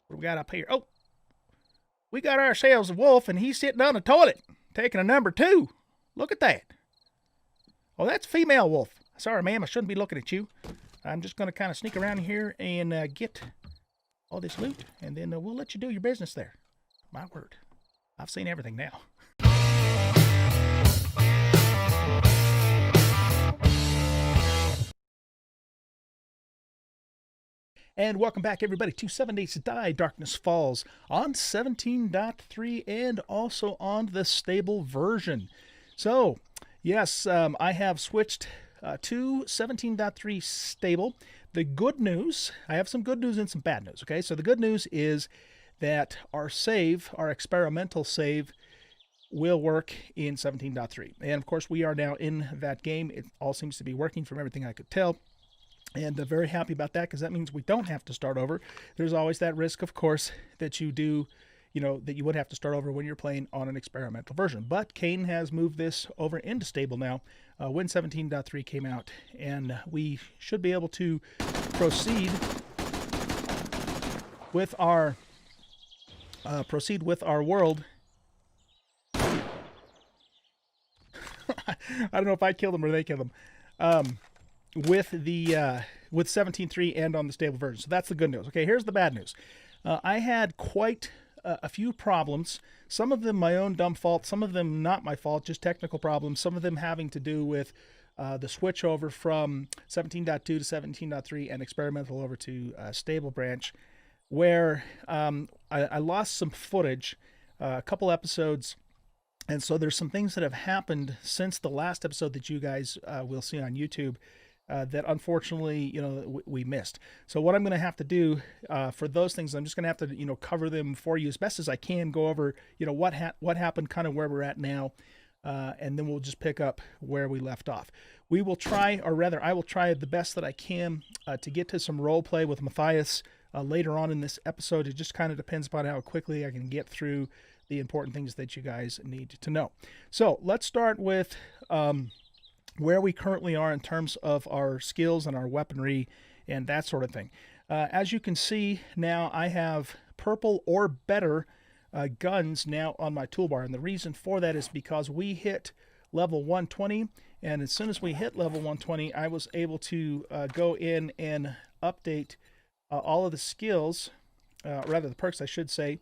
What do we got up here? Oh, we got ourselves a wolf, and he's sitting on the toilet taking a number 2. Look at that. Oh, that's a female wolf. Sorry, ma'am, I shouldn't be looking at you. I'm just going to kind of sneak around here and get all this loot, and then we'll let you do your business there. My word. I've seen everything now. And welcome back, everybody, to 7 Days to Die Darkness Falls on 17.3 and also on the stable version. So, yes, I have switched to 17.3 stable. The good news, I have some good news and some bad news, okay? So the good news is that our save, our experimental save, will work in 17.3. And of course, we are now in that game. It all seems to be working from everything I could tell. And very happy about that, because that means we don't have to start over. There's always that risk, of course, that you do, that you would have to start over when you're playing on an experimental version. But Kane has moved this over into stable now when 17.3 came out, and we should be able to proceed with our world. I don't know if I killed them or they killed them. With 17.3 and on the stable version. So that's the good news. Okay, here's the bad news. I had quite a few problems. Some of them my own dumb fault, some of them not my fault, just technical problems, some of them having to do with the switch over from 17.2 to 17.3 and experimental over to stable branch, where I lost some footage, a couple episodes. And so there's some things that have happened since the last episode that you guys will see on YouTube that unfortunately, we missed. So what I'm going to have to do for those things, I'm just going to have to, cover them for you as best as I can, go over, what happened, kind of where we're at now, and then we'll just pick up where we left off. We will try, or rather, I will try the best that I can to get to some role play with Matthias later on in this episode. It just kind of depends upon how quickly I can get through the important things that you guys need to know. So let's start with where we currently are in terms of our skills and our weaponry and that sort of thing. As you can see now, I have purple or better guns now on my toolbar, and the reason for that is because we hit level 120, and as soon as we hit level 120, I was able to go in and update all of the skills, rather the perks I should say,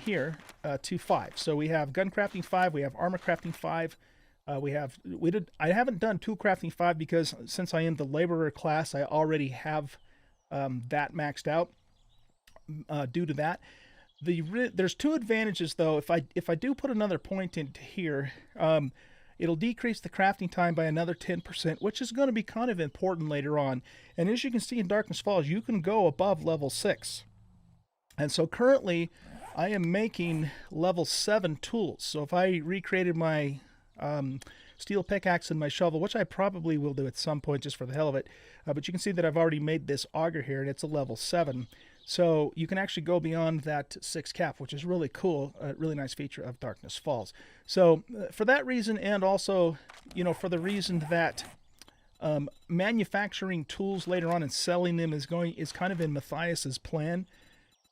here to 5. So we have gun crafting 5, we have armor crafting 5, I haven't done tool crafting 5 because since I am the laborer class, I already have that maxed out due to that. There's two advantages though. If I do put another point into here, it'll decrease the crafting time by another 10%, which is going to be kind of important later on. And as you can see in Darkness Falls, you can go above level 6. And so currently I am making level 7 tools. So if I recreated my steel pickaxe and my shovel, which I probably will do at some point just for the hell of it, but you can see that I've already made this auger here, and it's a level 7. So you can actually go beyond that 6 cap, which is really cool, a really nice feature of Darkness Falls. So for that reason, and also, for the reason that manufacturing tools later on and selling them is kind of in Matthias's plan,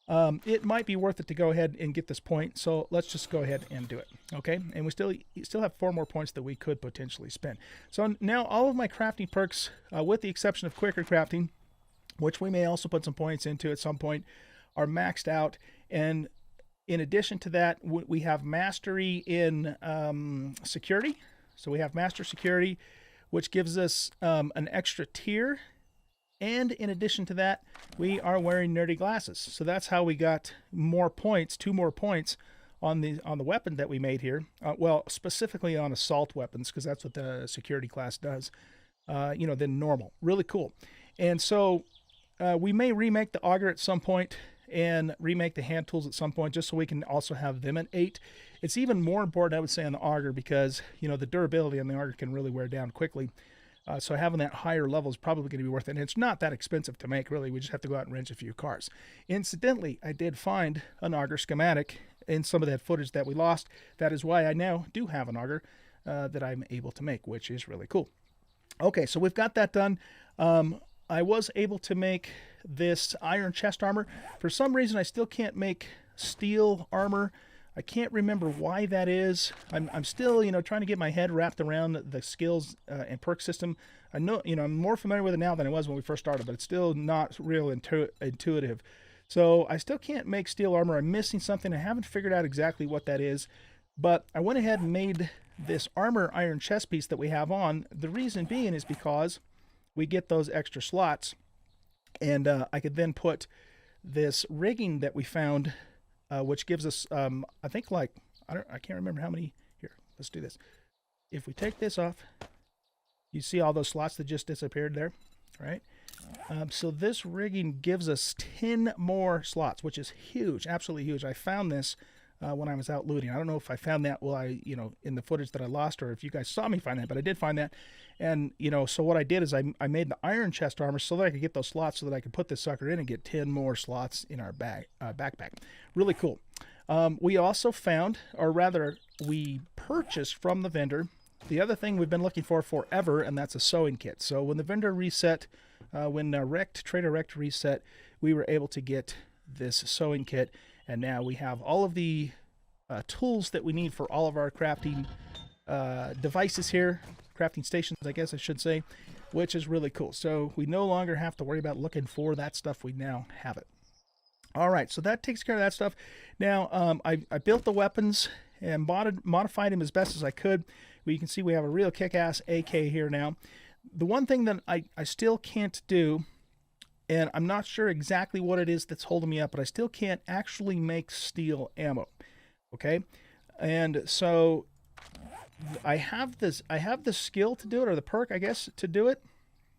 it might be worth it to go ahead and get this point. So let's just go ahead and do it. Okay. And we still have 4 more points that we could potentially spend. So now all of my crafting perks, with the exception of quicker crafting, which we may also put some points into at some point, are maxed out. And in addition to that, we have mastery in security. So we have master security, which gives us an extra tier. And in addition to that, we are wearing nerdy glasses. So that's how we got more points, 2 more points on the weapon that we made here. Well, specifically on assault weapons, because that's what the security class does, than normal. Really cool. And so we may remake the auger at some point and remake the hand tools at some point, just so we can also have them at 8. It's even more important, I would say, on the auger, because, the durability on the auger can really wear down quickly. So having that higher level is probably going to be worth it. And it's not that expensive to make, really. We just have to go out and wrench a few cars. Incidentally, I did find an auger schematic in some of that footage that we lost. That is why I now do have an auger that I'm able to make, which is really cool. Okay, so we've got that done. I was able to make this iron chest armor. For some reason, I still can't make steel armor. I can't remember why that is. I'm still, trying to get my head wrapped around the skills and perk system. I know, I'm more familiar with it now than I was when we first started, but it's still not real intuitive. So I still can't make steel armor. I'm missing something. I haven't figured out exactly what that is, but I went ahead and made this armor iron chest piece that we have on. The reason being is because we get those extra slots, and I could then put this rigging that we found, which gives us, I think, like, I can't remember how many. Here, let's do this. If we take this off, you see all those slots that just disappeared there, right? So this rigging gives us 10 more slots, which is huge, absolutely huge. I found this when I was out looting. I don't know if I found that while in the footage that I lost, or if you guys saw me find that, but I did find that. And, so what I did is I made the iron chest armor so that I could get those slots so that I could put this sucker in and get 10 more slots in our backpack. Really cool. We also found, or rather, we purchased from the vendor the other thing we've been looking for forever, and that's a sewing kit. So when the vendor reset, when Trader Rect reset, we were able to get this sewing kit, and now we have all of the tools that we need for all of our crafting devices here, crafting stations, I guess I should say, which is really cool. So we no longer have to worry about looking for that stuff. We now have it. All right, so that takes care of that stuff. Now, I built the weapons and modified them as best as I could. You can see we have a real kick-ass AK here now. The one thing that I still can't do, and I'm not sure exactly what it is that's holding me up, but I still can't actually make steel ammo. Okay, and so I have the skill to do it, or the perk, I guess, to do it.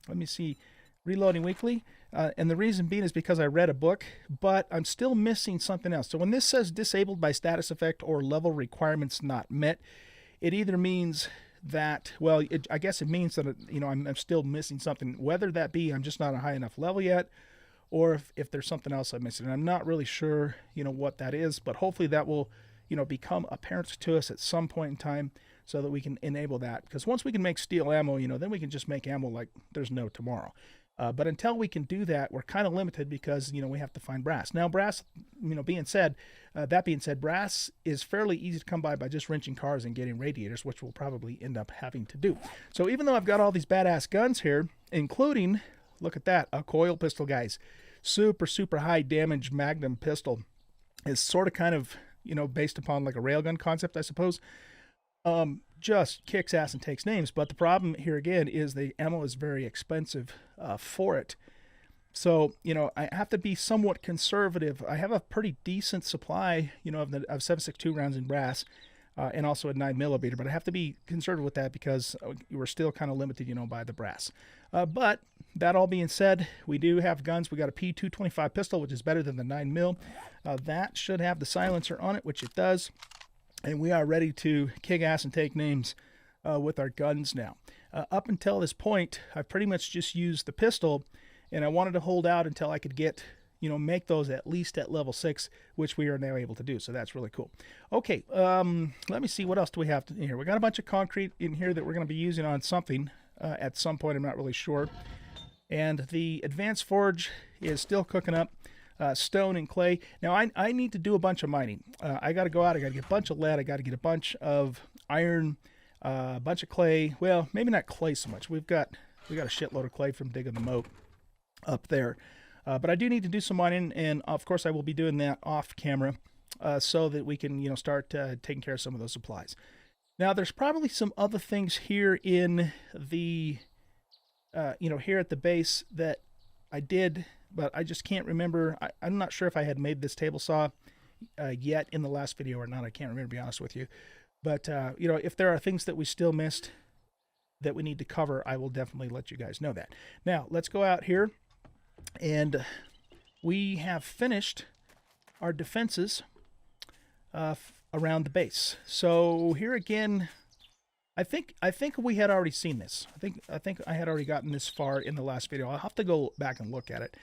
Let me see, reloading weekly, and the reason being is because I read a book, but I'm still missing something else. So when this says disabled by status effect or level requirements not met, it either means that, well, I guess it means that, I'm still missing something, whether that be I'm just not a high enough level yet, or if there's something else I'm missing. And I'm not really sure, what that is, but hopefully that will, become apparent to us at some point in time so that we can enable that. Because once we can make steel ammo, then we can just make ammo like there's no tomorrow. But until we can do that, we're kind of limited because, we have to find brass. Now, brass, that being said, brass is fairly easy to come by just wrenching cars and getting radiators, which we'll probably end up having to do. So even though I've got all these badass guns here, including, look at that, a coil pistol, guys. Super, super high damage Magnum pistol. Is sort of kind of, based upon like a railgun concept, I suppose. Just kicks ass and takes names. But the problem here again is the ammo is very expensive for it. So, I have to be somewhat conservative. I have a pretty decent supply, of 7.62 rounds in brass, and also a 9mm, but I have to be conservative with that because we're still kind of limited, by the brass. But that all being said, we do have guns. We got a P225 pistol, which is better than the 9mm. That should have the silencer on it, which it does. And we are ready to kick ass and take names with our guns now. Up until this point, I've pretty much just used the pistol, and I wanted to hold out until I could get, make those at least at level 6, which we are now able to do. So that's really cool. Okay, let me see. What else do we have in here? We got a bunch of concrete in here that we're going to be using on something at some point. I'm not really sure. And the advanced forge is still cooking up. Stone and clay. Now, I need to do a bunch of mining. I got to go out. I got to get a bunch of lead. I got to get a bunch of iron, a bunch of clay. Well, maybe not clay so much. We got a shitload of clay from digging the moat up there. But I do need to do some mining, and of course I will be doing that off camera so that we can, start taking care of some of those supplies. Now, there's probably some other things here in the, here at the base that I did, but I just can't remember. I'm not sure if I had made this table saw yet in the last video or not. I can't remember, to be honest with you. But, if there are things that we still missed that we need to cover, I will definitely let you guys know that. Now, let's go out here. And we have finished our defenses around the base. So here again, I think we had already seen this. I think I had already gotten this far in the last video. I'll have to go back and look at it.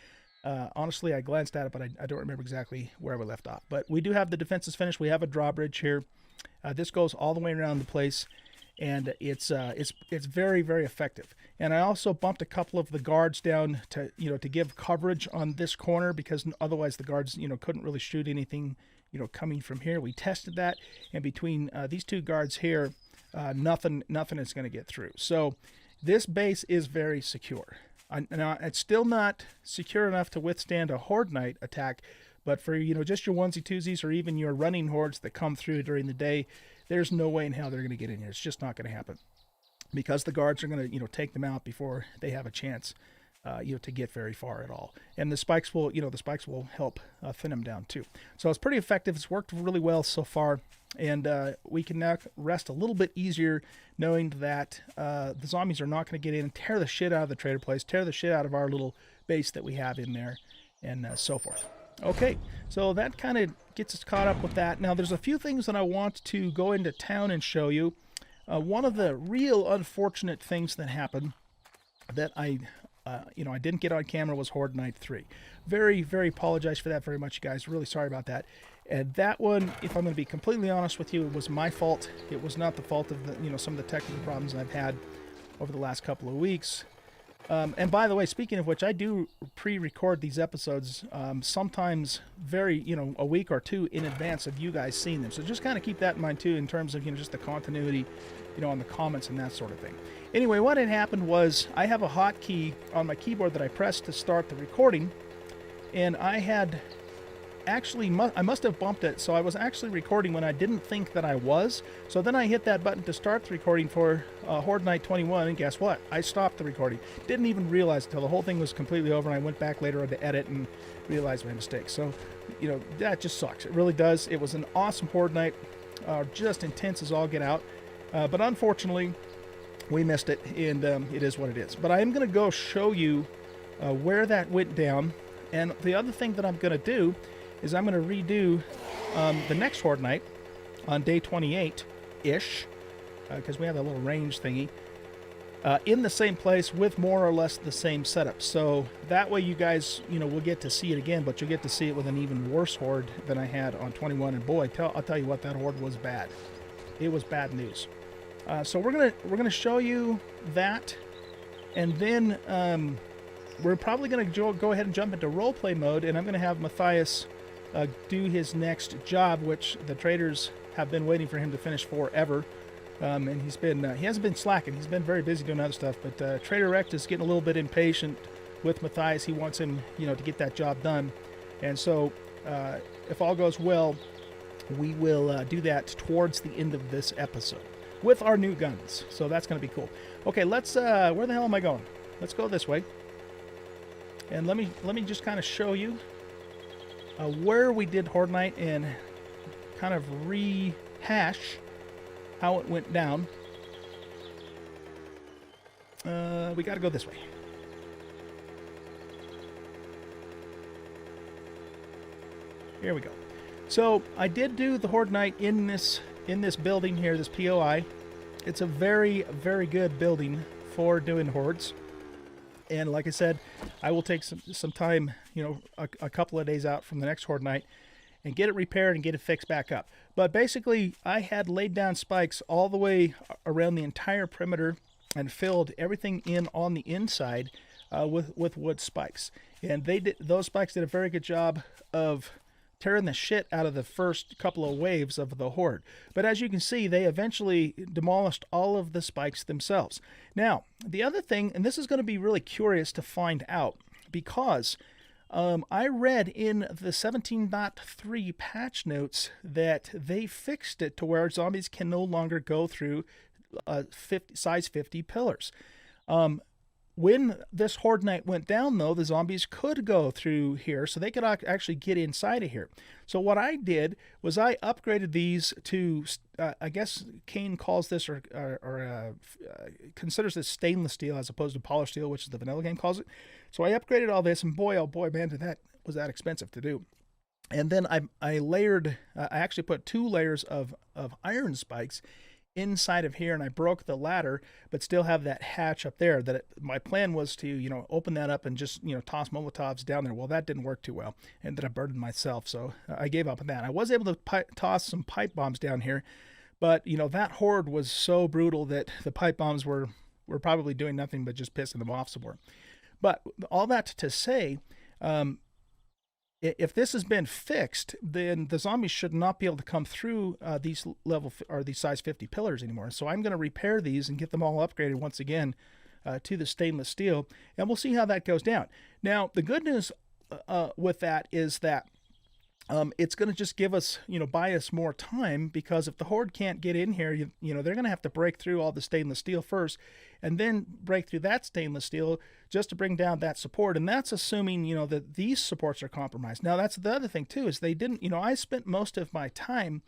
Honestly, I glanced at it, but I don't remember exactly where we left off. But we do have the defenses finished. We have a drawbridge here. This goes all the way around the place. and it's very, very effective. And I also bumped a couple of the guards down to to give coverage on this corner, because otherwise the guards couldn't really shoot anything coming from here. We tested that, and between these two guards here, nothing is going to get through. So this base is very secure. Now, it's still not secure enough to withstand a Horde Night attack, but for just your onesie twosies or even your running hordes that come through during the day, there's no way in hell they're going to get in here. It's just not going to happen, because the guards are going to take them out before they have a chance to get very far at all. And the spikes will help thin them down too. So it's pretty effective. It's worked really well so far, and we can now rest a little bit easier knowing that the zombies are not going to get in and tear the shit out of the trader place, tear the shit out of our little base that we have in there, and so forth. Okay, so that kind of gets us caught up with that. Now, there's a few things that I want to go into town and show you. One of the real unfortunate things that happened that I didn't get on camera was Horde Night 3. Very, very apologize for that very much, you guys. Really sorry about that. And that one, if I'm going to be completely honest with you, it was my fault. It was not the fault of some of the technical problems I've had over the last couple of weeks. And by the way, speaking of which, I do pre-record these episodes sometimes a week or two in advance of you guys seeing them. So just kind of keep that in mind too, in terms of just the continuity, on the comments and that sort of thing. Anyway, what had happened was I have a hotkey on my keyboard that I pressed to start the recording, and I had actually I must have bumped it, so I was actually recording when I didn't think that I was. So then I hit that button to start the recording for Horde Night 21, and guess what? I stopped the recording. Didn't even realize until the whole thing was completely over, and I went back later on to edit and realized my mistake. So, that just sucks. It really does. It was an awesome Horde Night, just intense as all get out. But unfortunately, we missed it, and it is what it is. But I am going to go show you where that went down. And the other thing that I'm going to do is I'm going to redo the next Horde Night on day 28-ish, because we have that little range thingy, in the same place with more or less the same setup. So that way you guys, will get to see it again, but you'll get to see it with an even worse Horde than I had on 21. And boy, I'll tell you what, that Horde was bad. It was bad news. So we're gonna show you that, and then we're probably gonna go ahead and jump into roleplay mode, and I'm gonna have Matthias do his next job, which the traders have been waiting for him to finish forever. And he hasn't been slacking. He's been very busy doing other stuff, but Trader Rect is getting a little bit impatient with Matthias. He wants him, to get that job done. And so, if all goes well, we will do that towards the end of this episode with our new guns. So that's going to be cool. Okay, let's. Where the hell am I going? Let's go this way. And let me just kind of show you where we did Horde Night and kind of rehash how it went down. We got to go this way. Here we go. So I did do the Horde Night in this building here, this POI. It's a very, very good building for doing hordes. And like I said, I will take some time, a couple of days out from the next Horde Night and get it repaired and get it fixed back up. But basically, I had laid down spikes all the way around the entire perimeter and filled everything in on the inside with wood spikes. And those spikes did a very good job of tearing the shit out of the first couple of waves of the horde. But as you can see, they eventually demolished all of the spikes themselves. Now, the other thing, and this is going to be really curious to find out, because I read in the 17.3 patch notes that they fixed it to where zombies can no longer go through size 50 pillars. When this Horde Night went down, though, the zombies could go through here, so they could actually get inside of here. So what I did was I upgraded these to, I guess Kane calls this, or considers this stainless steel as opposed to polished steel, which is the vanilla game calls it. So I upgraded all this, and boy, oh boy, man, was that expensive to do. And then I layered, I actually put 2 layers of iron spikes inside of here, and I broke the ladder, but still have that hatch up there. My plan was to, open that up and just, toss Molotovs down there. Well, that didn't work too well, and then I burned myself, so I gave up on that. I was able to toss some pipe bombs down here, But, you know, that horde was so brutal that the pipe bombs were probably doing nothing but just pissing them off some more. But all that to say, if this has been fixed, then the zombies should not be able to come through these these size 50 pillars anymore. So I'm going to repair these and get them all upgraded once again to the stainless steel, and we'll see how that goes down. Now, the good news with that is that it's going to just give us, buy us more time, because if the horde can't get in here, they're going to have to break through all the stainless steel first, and then break through that stainless steel just to bring down that support. And that's assuming, that these supports are compromised. Now, that's the other thing too, is they didn't, I spent most of my time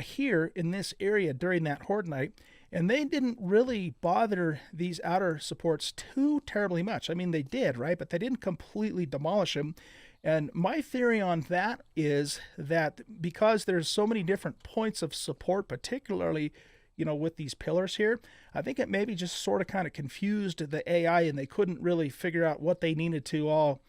here in this area during that horde night, and they didn't really bother these outer supports too terribly much. I mean, they did, right? But they didn't completely demolish them. And my theory on that is that because there's so many different points of support, particularly, with these pillars here, I think it maybe just sort of kind of confused the AI, and they couldn't really figure out what they needed to all,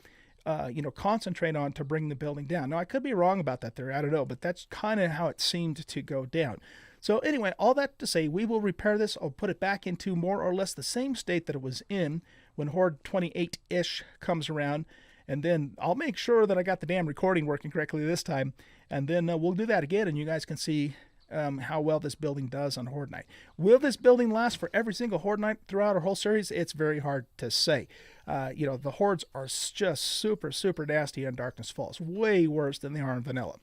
concentrate on to bring the building down. Now, I could be wrong about that theory. I don't know, but that's kind of how it seemed to go down. So anyway, all that to say, we will repair this. I'll put it back into more or less the same state that it was in when Horde 28-ish comes around. And then I'll make sure that I got the damn recording working correctly this time. And then we'll do that again, and you guys can see how well this building does on Horde Night. Will this building last for every single Horde Night throughout our whole series? It's very hard to say. The Hordes are just super, super nasty on Darkness Falls. Way worse than they are in Vanilla.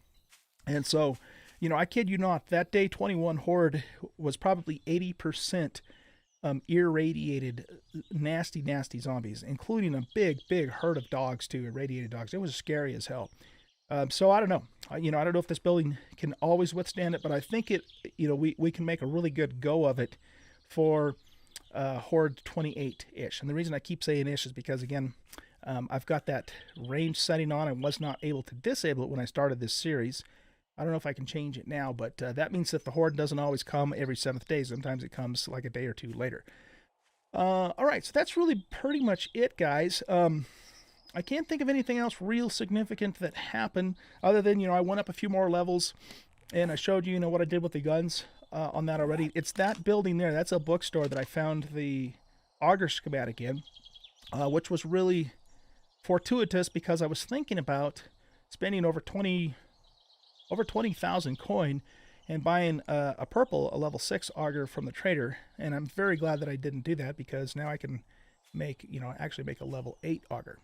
And so, I kid you not, that day 21 Horde was probably 80% irradiated, nasty, nasty zombies, including a big, big herd of dogs too, irradiated dogs. It was scary as hell. So I don't know. I don't know if this building can always withstand it, but I think it, we can make a really good go of it for Horde 28-ish. And the reason I keep saying ish is because, again, I've got that range setting on. I was not able to disable it when I started this series. I don't know if I can change it now, but that means that the Horde doesn't always come every 7th day. Sometimes it comes like a day or two later. All right, so that's really pretty much it, guys. I can't think of anything else real significant that happened other than, I went up a few more levels, and I showed you, what I did with the guns on that already. It's that building there. That's a bookstore that I found the auger schematic in, which was really fortuitous because I was thinking about spending over 20,000 coin and buying a level 6 auger from the trader, and I'm very glad that I didn't do that, because now I can make, actually make a level 8 auger,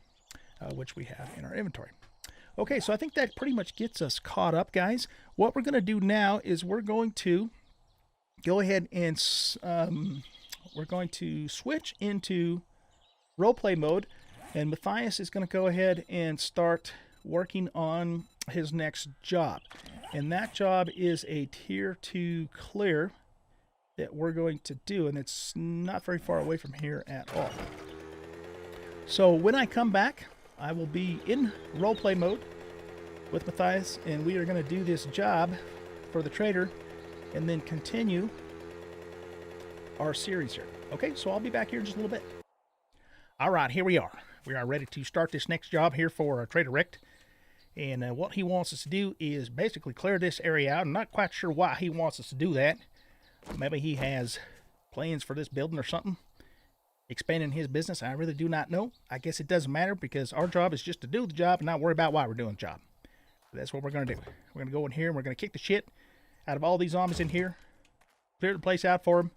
which we have in our inventory. Okay, so I think that pretty much gets us caught up, guys. What we're going to do now is we're going to go ahead and we're going to switch into roleplay mode, and Matthias is going to go ahead and start working on his next job, and that job is a tier 2 clear that we're going to do, and it's not very far away from here at all. So when I come back, I will be in roleplay mode with Matthias, and we are going to do this job for the trader and then continue our series here. Okay, so I'll be back here in just a little bit. All right, here we are. We are ready to start this next job here for Trader Rick. And what he wants us to do is basically clear this area out. I'm not quite sure why he wants us to do that. Maybe he has plans for this building or something, expanding his business. I really do not know. I guess it doesn't matter, because our job is just to do the job and not worry about why we're doing the job. So that's what we're going to do. We're going to go in here and we're going to kick the shit out of all these zombies in here, clear the place out for them,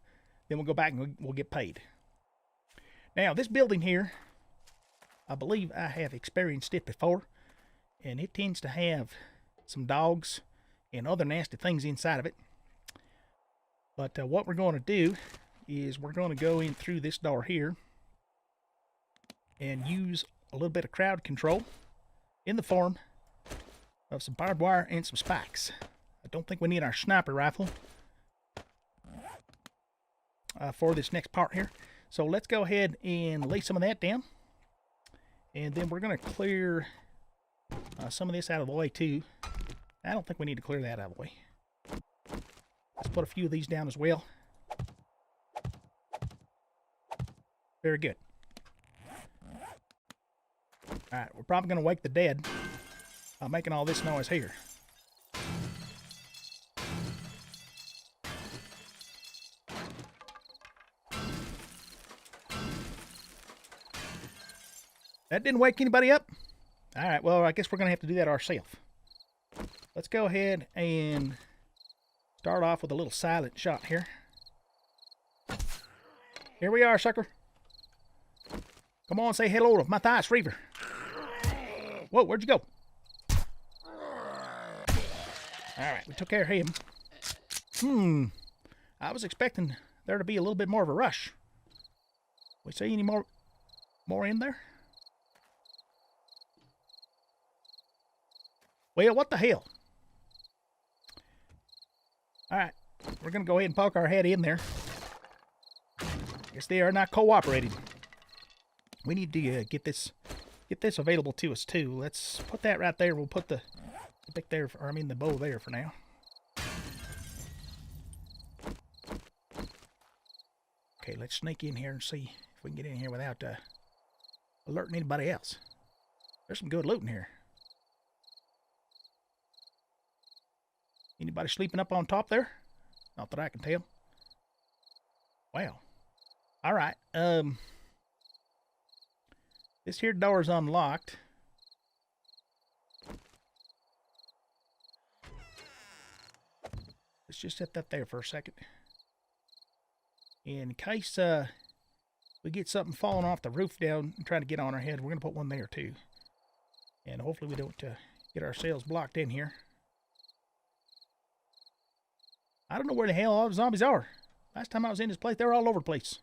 then we'll go back and we'll get paid. Now, this building here, I believe I have experienced it before, and it tends to have some dogs and other nasty things inside of it. But what we're going to do is we're going to go in through this door here and use a little bit of crowd control in the form of some barbed wire and some spikes. I don't think we need our sniper rifle for this next part here. So let's go ahead and lay some of that down, and then we're going to clear some of this out of the way too. I don't think we need to clear that out of the way. Let's put a few of these down as well. Very good. Alright, we're probably going to wake the dead by making all this noise here. That didn't wake anybody up? All right, well, I guess we're going to have to do that ourselves. Let's go ahead and start off with a little silent shot here. Here we are, sucker. Come on, say hello to my thighs, Reaver. Whoa, where'd you go? Alright, we took care of him. I was expecting there to be a little bit more of a rush. We see any more in there? Well, what the hell? Alright, we're going to go ahead and poke our head in there. Guess they are not cooperating. We need to get this available to us too. Let's put that right there. We'll put the pick there, or I mean the bow there for now. Okay, let's sneak in here and see if we can get in here without alerting anybody else. There's some good loot in here. Anybody sleeping up on top there? Not that I can tell. Wow. All right. This here door is unlocked. Let's just set that there for a second. In case we get something falling off the roof down and trying to get on our head, we're going to put one there too. And hopefully we don't get ourselves blocked in here. I don't know where the hell all the zombies are. Last time I was in this place, they were all over the place.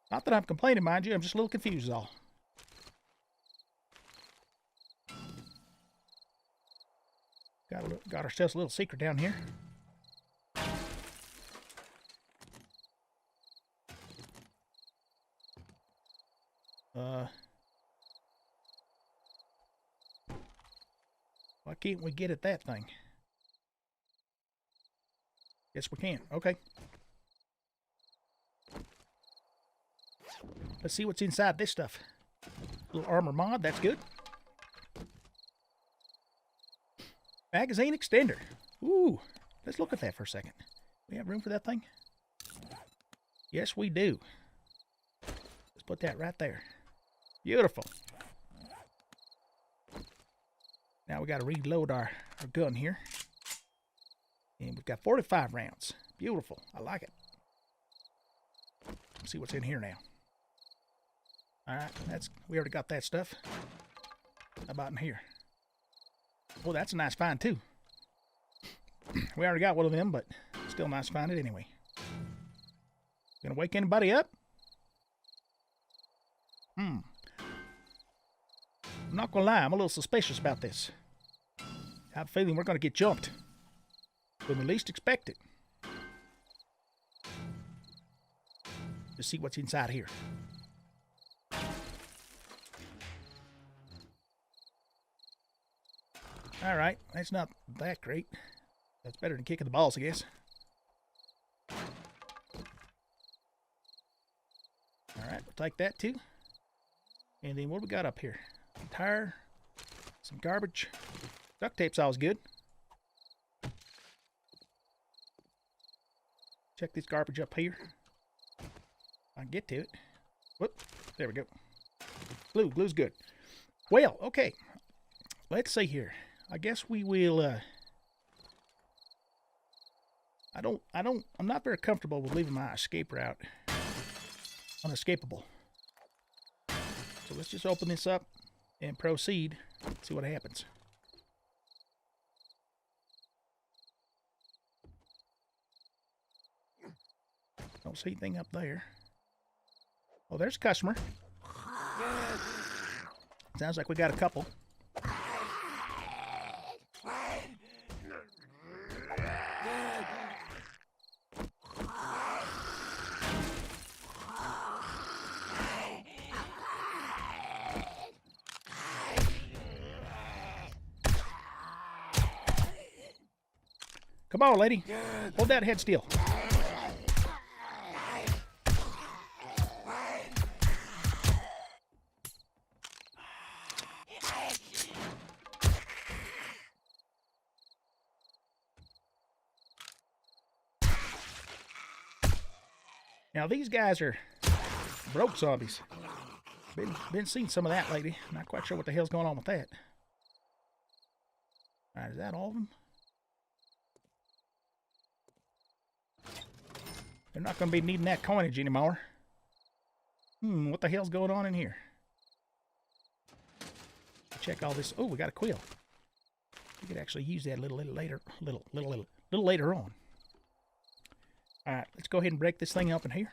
Not that I'm complaining, mind you. I'm just a little confused is all. Got ourselves a little secret down here. Why can't we get at that thing? Yes, we can. Okay. Let's see what's inside this stuff. Little armor mod. That's good. Magazine extender. Ooh. Let's look at that for a second. We have room for that thing? Yes, we do. Let's put that right there. Beautiful. Now we got to reload our gun here. And we've got 45 rounds. Beautiful. I like it. Let's see what's in here now. Alright, we already got that stuff. How about in here? Oh, that's a nice find too. We already got one of them, but still nice to find it anyway. Gonna wake anybody up? I'm not gonna lie, I'm a little suspicious about this. I have a feeling we're gonna get jumped when we least expect it. Let's see what's inside here. Alright, that's not that great. That's better than kicking the balls, I guess. Alright, we'll take that too. And then what do we got up here? A tire, some garbage. Duct tape's always good. Check this garbage up here. I can get to it. Whoop, there we go. Glue's good. Well, okay. Let's see here. I guess we will, I'm not very comfortable with leaving my escape route unescapable. So let's just open this up and proceed. See what happens. Don't see anything up there. Oh, there's a customer. Sounds like we got a couple. Come on, lady. Hold that head still. Now, these guys are broke zombies. Been seeing some of that lately. Not quite sure what the hell's going on with that. All right, is that all of them? They're not going to be needing that coinage anymore. What the hell's going on in here? Check all this. Oh, we got a quill. We could actually use that a little later on. All right, let's go ahead and break this thing up in here.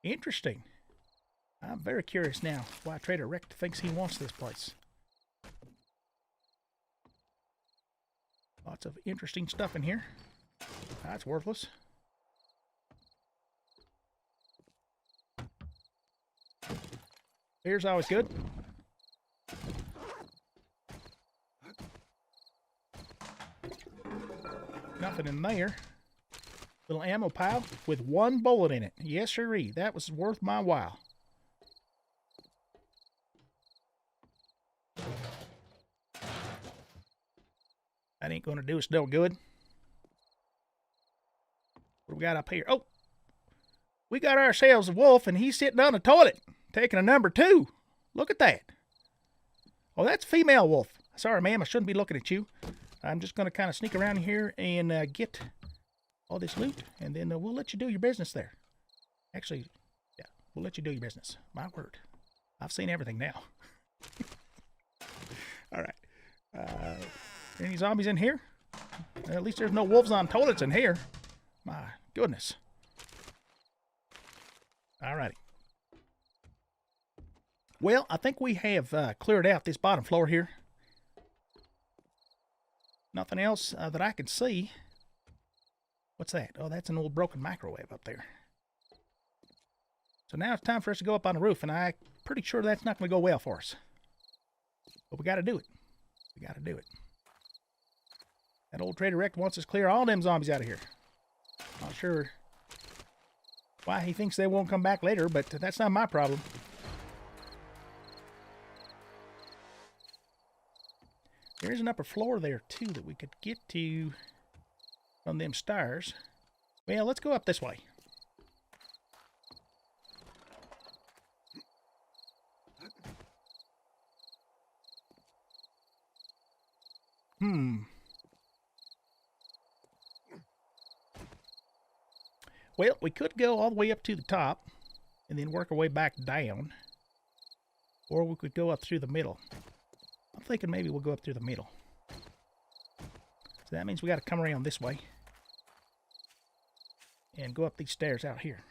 Interesting. I'm very curious now why Trader Rect thinks he wants this place. Lots of interesting stuff in here. That's worthless. Beer's always good. Nothing in there. Little ammo pile with one bullet in it. Yes, sirree. That was worth my while. That ain't going to do us no good. What do we got up here? Oh! We got ourselves a wolf, and he's sitting on the toilet, taking a number 2. Look at that. Oh, that's a female wolf. Sorry, ma'am. I shouldn't be looking at you. I'm just going to kind of sneak around here and get all this loot, and then we'll let you do your business there. Actually, yeah, we'll let you do your business. My word. I've seen everything now. All right. Any zombies in here? At least there's no wolves on toilets in here. My goodness. All righty. Well, I think we have cleared out this bottom floor here. Nothing else that I can see. What's that? Oh, that's an old broken microwave up there. So now it's time for us to go up on the roof, and I'm pretty sure that's not going to go well for us. But we got to do it. We got to do it. That old Trader Rect wants us to clear all them zombies out of here. Not sure why he thinks they won't come back later, but that's not my problem. There is an upper floor there, too, that we could get to from them stairs. Well, let's go up this way. Well, we could go all the way up to the top and then work our way back down. Or we could go up through the middle. I'm thinking maybe we'll go up through the middle. So that means we got to come around this way and go up these stairs out here.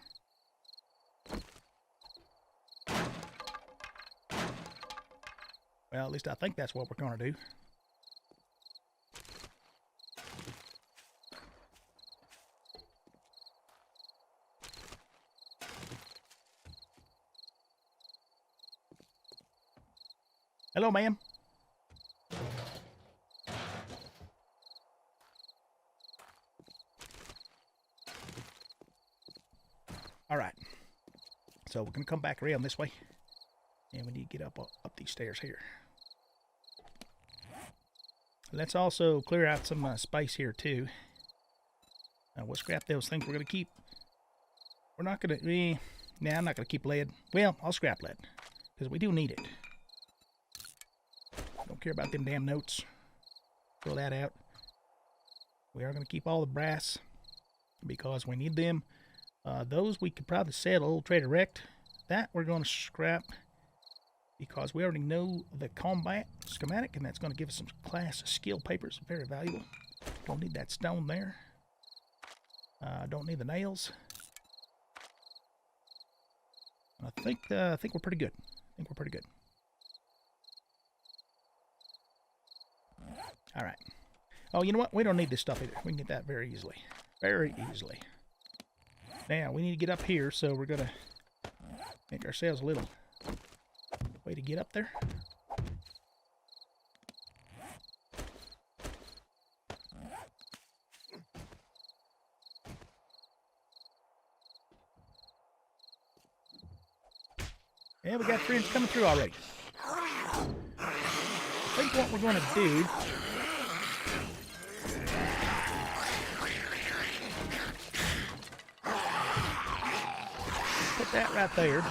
Well, at least I think that's what we're going to do. Hello, ma'am. All right. So we're going to come back around this way. And we need to get up these stairs here. Let's also clear out some space here, too. Now, we'll scrap those things we're going to keep. We're not going to... Nah, I'm not going to keep lead. Well, I'll scrap lead. Because we do need it. Don't care about them damn notes. Throw that out. We are going to keep all the brass because we need them. Those we could probably sell old Trader Rect. That we're going to scrap because we already know the combat schematic, and that's going to give us some class skill papers. Very valuable. Don't need that stone there. Don't need the nails. I think we're pretty good. I think we're pretty good. All right. Oh, you know what? We don't need this stuff either. We can get that very easily. Very easily. Now, we need to get up here, so we're going to make ourselves a little way to get up there. And we got friends coming through already. I think what we're going to do... that right there.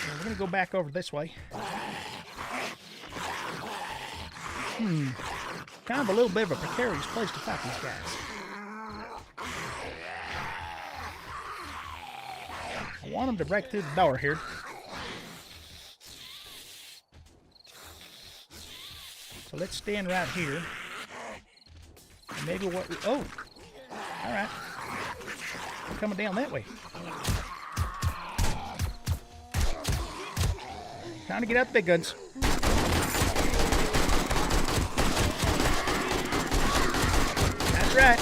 We're going to go back over this way. Kind of a little bit of a precarious place to fight these guys. I want them to break through the door here. So let's stand right here. And maybe what we... Oh! Alright. We're coming down that way. Trying to get out the big guns. That's right.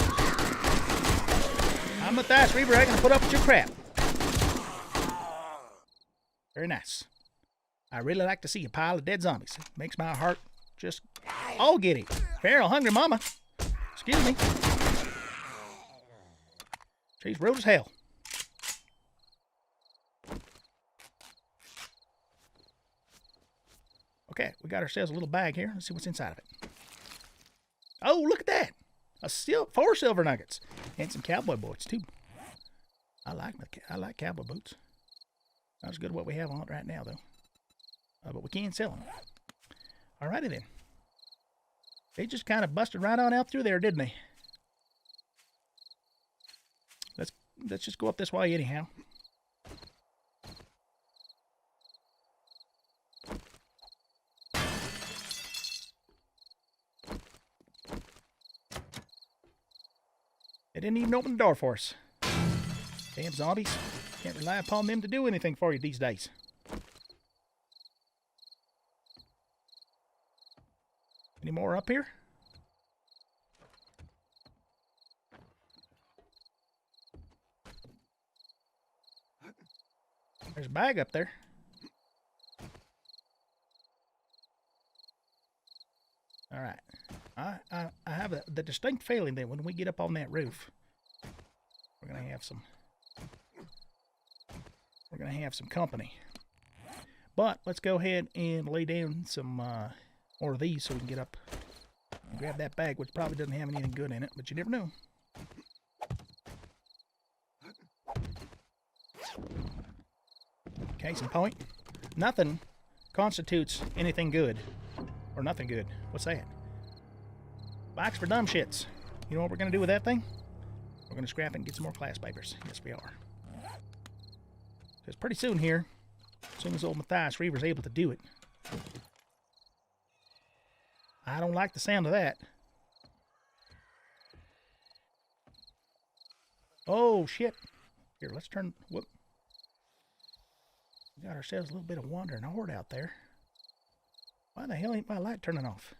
I'm Matthias Reaver. I can put up with your crap. Very nice. I really like to see a pile of dead zombies. It makes my heart just all giddy. Feral, hungry mama. Excuse me. She's rude as hell. Okay, we got ourselves a little bag here. Let's see what's inside of it. Oh, look at that. 4 silver nuggets. And some cowboy boots, too. I like cowboy boots. Not as good as what we have on it right now, though. But we can sell them. Alrighty, then. They just kind of busted right on out through there, didn't they? Let's just go up this way anyhow. They didn't even open the door for us. Damn zombies. Can't rely upon them to do anything for you these days. Any more up here? There's a bag up there. All right. I have the distinct feeling that when we get up on that roof, we're gonna have some company. But let's go ahead and lay down some more of these so we can get up and grab that bag, which probably doesn't have anything good in it, but you never know. Case in point, nothing constitutes anything good. Or nothing good. What's that? Box for dumb shits. You know what we're going to do with that thing? We're going to scrap it and get some more class papers. Yes, we are. Because pretty soon here, as soon as old Matthias Reaver's able to do it, I don't like the sound of that. Oh, shit. Here, let's turn... Whoop. We got ourselves a little bit of wandering horde out there. Why the hell ain't my light turning off?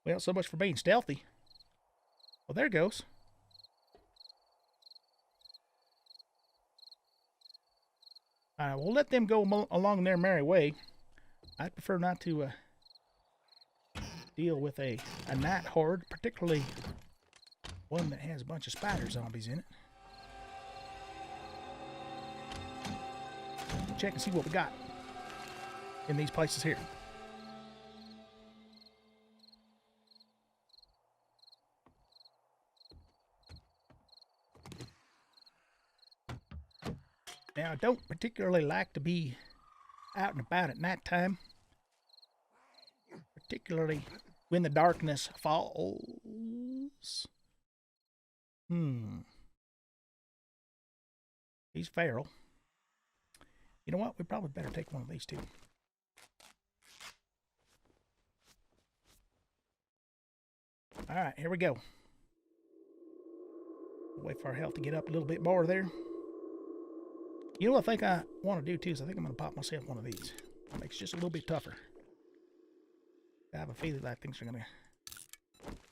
Well, so much for being stealthy. Well, there it goes. We'll let them go along their merry way. I'd prefer not to deal with a night horde, particularly one that has a bunch of spider zombies in it. Check and see what we got in these places here. Now, I don't particularly like to be out and about at nighttime, particularly when the darkness falls. He's feral. You know what? We probably better take one of these two. All right, here we go. Wait for our health to get up a little bit more there. You know what I think I want to do too is I think I'm going to pop myself one of these. It makes it just a little bit tougher. I have a feeling like things are going to...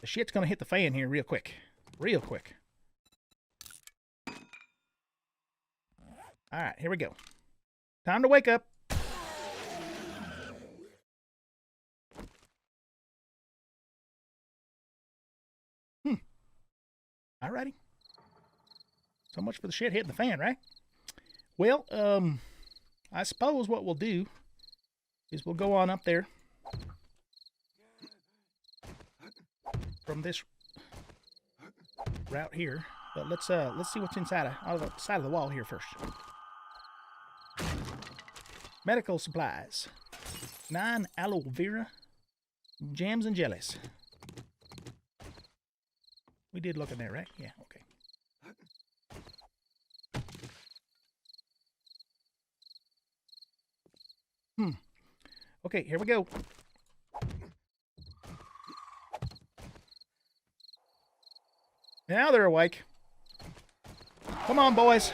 The shit's going to hit the fan here real quick. Real quick. Alright, here we go. Time to wake up. Alrighty. So much for the shit hitting the fan, right? Well, I suppose what we'll do is we'll go on up there from this route here. But let's see what's inside of the side of the wall here first. Medical supplies. 9 aloe vera jams and jellies. We did look in there, right? Yeah, okay. Okay, here we go. Now they're awake. Come on, boys.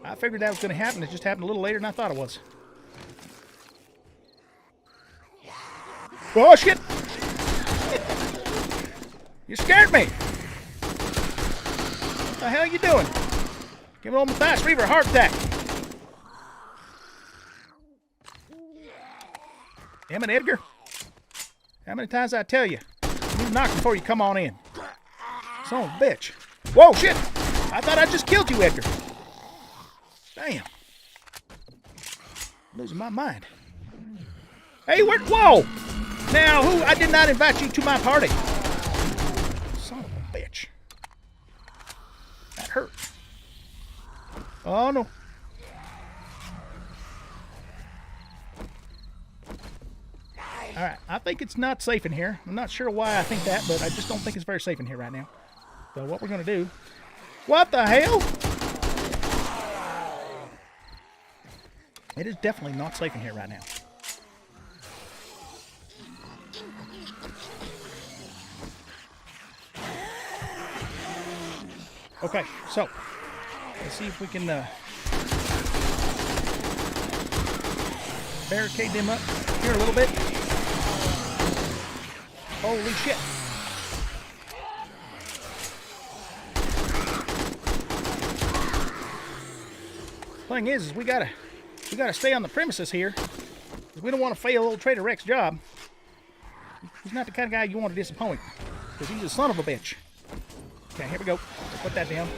I figured that was going to happen. It just happened a little later than I thought it was. Oh, shit! You scared me! What the hell are you doing? Give old Matthias Reaver a heart attack. Damn it, Edgar. How many times I tell you? You knock before you come on in. Son of a bitch. Whoa, shit! I thought I just killed you, Edgar. Damn. I'm losing my mind. Hey, where? Whoa! Now, who? I did not invite you to my party. Son of a bitch. That hurt. Oh, no. Alright, I think it's not safe in here. I'm not sure why I think that, but I just don't think it's very safe in here right now. So what we're going to do... What the hell? It is definitely not safe in here right now. Okay, so let's see if we can barricade them up here a little bit. Holy shit. Thing is we gotta stay on the premises here, because we don't want to fail old Trader Rex's job. He's not the kind of guy you want to disappoint, because he's a son of a bitch. Okay, here we go. Let's put that down.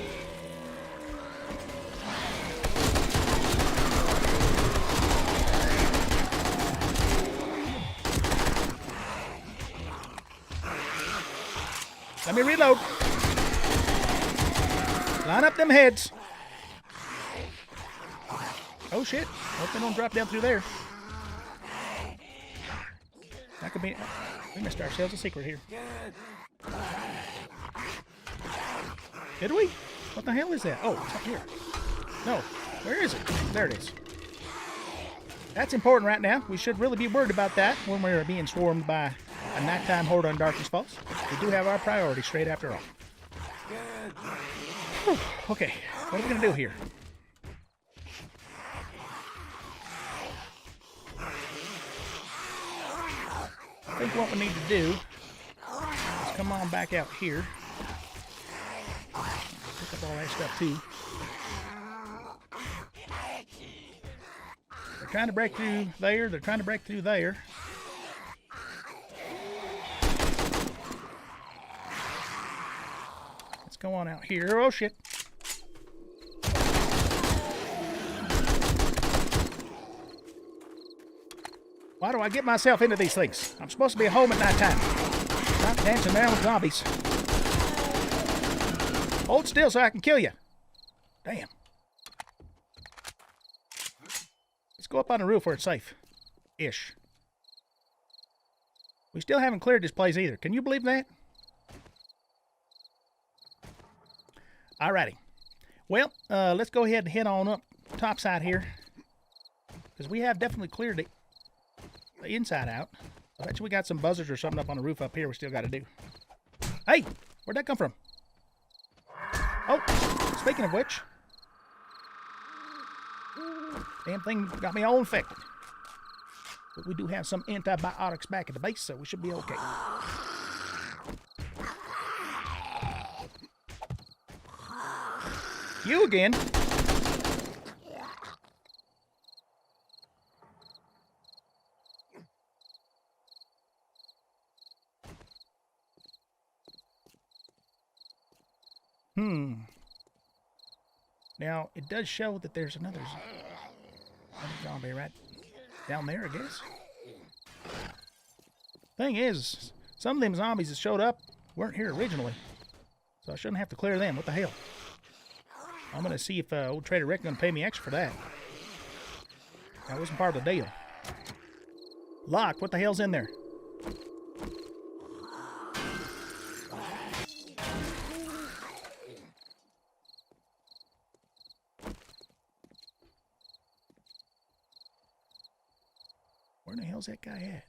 Let me reload. Line up them heads. Oh shit. Hope they don't drop down through there. That could be... We missed ourselves a secret here. Did we? What the hell is that? Oh, it's up here. No. Where is it? There it is. That's important right now. We should really be worried about that when we're being swarmed by a nighttime horde on Darkness Falls. We do have our priorities straight after all. Whew. Okay, what are we going to do here? I think what we need to do is come on back out here. Pick up all that stuff too. They're trying to break through there. They're trying to break through there. Let's go on out here. Oh shit. Why do I get myself into these things? I'm supposed to be at home at night time. Not dancing around with zombies. Hold still so I can kill you. Damn. Let's go up on the roof where it's safe. Ish. We still haven't cleared this place either. Can you believe that? Alrighty. Well, let's go ahead and head on up top side here. Because we have definitely cleared it. The inside out. I bet you we got some buzzards or something up on the roof up here we still got to do. Hey! Where'd that come from? Oh! Speaking of which. Damn thing got me all infected. But we do have some antibiotics back at the base, so we should be okay. You again? Now, it does show that there's another zombie right down there, I guess. Thing is, some of them zombies that showed up weren't here originally. So I shouldn't have to clear them. What the hell? I'm going to see if old Trader Rick going to pay me extra for that. That wasn't part of the deal. Locked. What the hell's in there? Where the hell's that guy at?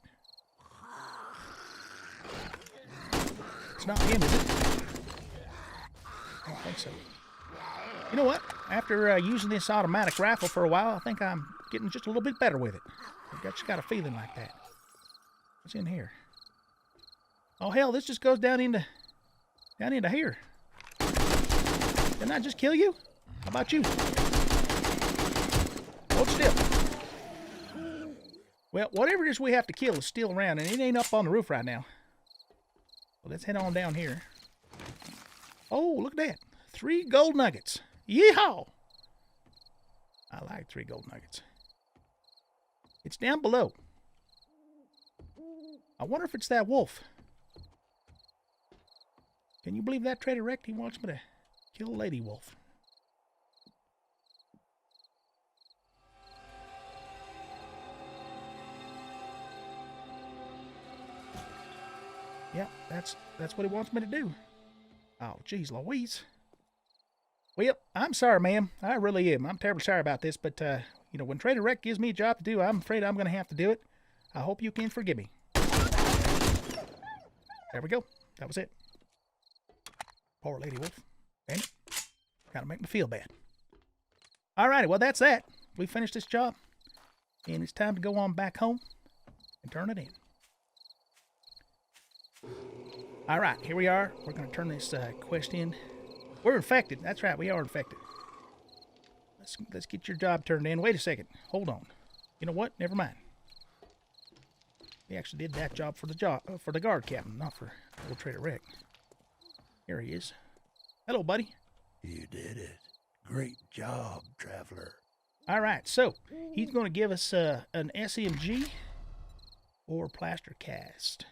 It's not him, is it? I don't think so. You know what? After using this automatic rifle for a while, I think I'm getting just a little bit better with it. I just got a feeling like that. What's in here? Oh hell, this just goes down into here. Didn't I just kill you? How about you? Hold still. Well, whatever it is we have to kill is still around, and it ain't up on the roof right now. Well, let's head on down here. Oh, look at that. 3 gold nuggets. Yeehaw! I like 3 gold nuggets. It's down below. I wonder if it's that wolf. Can you believe that, Trader Rick? He wants me to kill a lady wolf. Yeah, that's what he wants me to do. Oh, geez, Louise. Well, I'm sorry, ma'am. I really am. I'm terribly sorry about this, but, you know, when Trader Rick gives me a job to do, I'm afraid I'm going to have to do it. I hope you can forgive me. There we go. That was it. Poor lady wolf. Damn it. Gotta make me feel bad. Alrighty, well, that's that. We finished this job, and it's time to go on back home and turn it in. Alright, here we are. We're going to turn this quest in. We're infected. That's right, we are infected. Let's get your job turned in. Wait a second. Hold on. You know what? Never mind. We actually did that job for the guard captain, not for old Trader Rick. Here he is. Hello, buddy. You did it. Great job, traveler. Alright, so he's going to give us an SMG or plaster cast.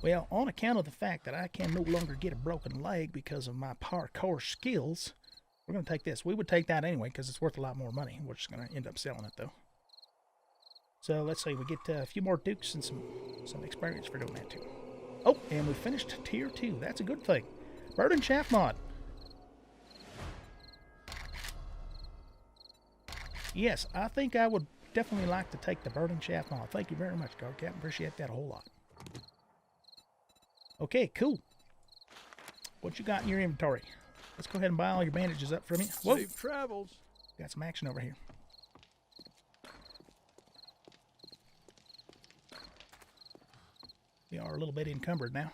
Well, on account of the fact that I can no longer get a broken leg because of my parkour skills, we're going to take this. We would take that anyway because it's worth a lot more money. We're just going to end up selling it, though. So let's see. We get a few more dukes and some experience for doing that, too. Oh, and we finished Tier 2. That's a good thing. Bird and Shaft mod. Yes, I think I would definitely like to take the Bird and Shaft mod. Thank you very much, Guard Captain. Appreciate that a whole lot. Okay, cool. What you got in your inventory? Let's go ahead and buy all your bandages up for me. Whoa. Safe travels. Got some action over here. We are a little bit encumbered now.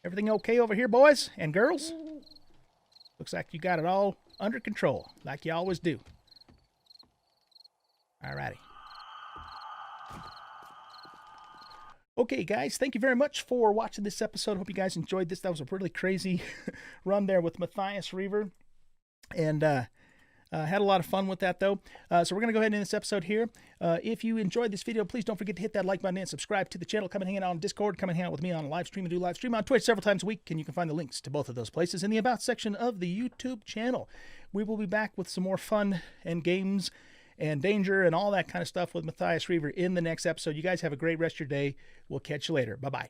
Everything okay over here, boys and girls? Looks like you got it all under control, like you always do. Alrighty. Okay, guys, thank you very much for watching this episode. Hope you guys enjoyed this. That was a really crazy run there with Matthias Reaver. And had a lot of fun with that, though. So we're going to go ahead and end this episode here. If you enjoyed this video, please don't forget to hit that like button and subscribe to the channel. Come and hang out on Discord. Come and hang out with me on a live stream. I do live stream on Twitch several times a week, and you can find the links to both of those places in the About section of the YouTube channel. We will be back with some more fun and games and danger and all that kind of stuff with Matthias Reaver in the next episode. You guys have a great rest of your day. We'll catch you later. Bye-bye.